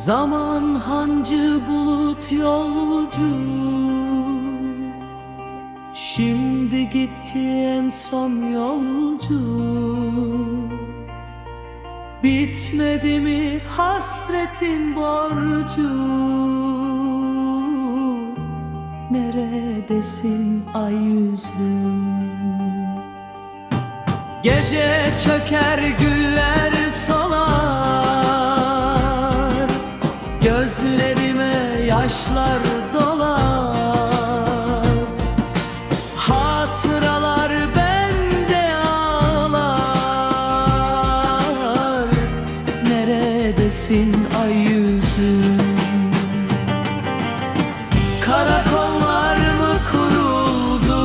Zaman hancı bulut yolcu, şimdi gitti en son yolcu. Bitmedi mi hasretin borcu? Neredesin ay yüzlüm? Gece çöker güller solar, gözlerime yaşlar dolar. Hatıralar bende ağlar. Neredesin ay yüzüm? Karakollar mı kuruldu?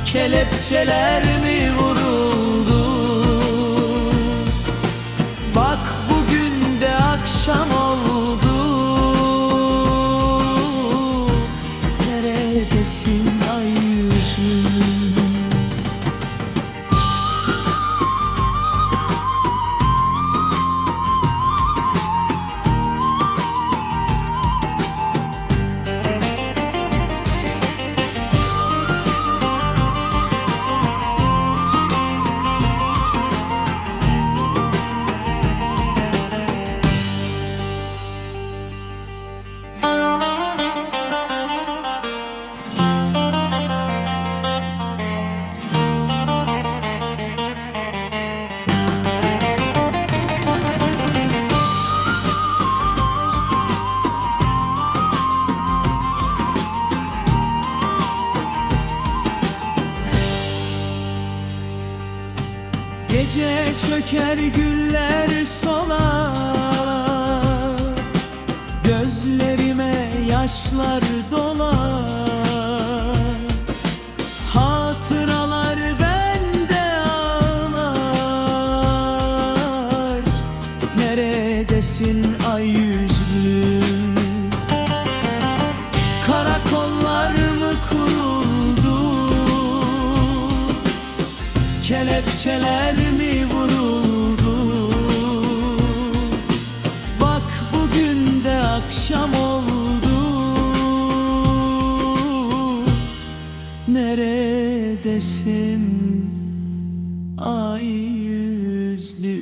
Kelepçeler mi vuruldu? Bak bugün de akşam oldu. Neredesin ay yüzüm? Gece çöker güller solar, gözlerime yaşlar dolar. Hatıralar bende ağlar. Neredesin ay yüzlüm? Karakollar mı kuruldu? Kelepçeler mi vuruldu? Bak bugün de akşam oldu. Neredesin ay yüzlü?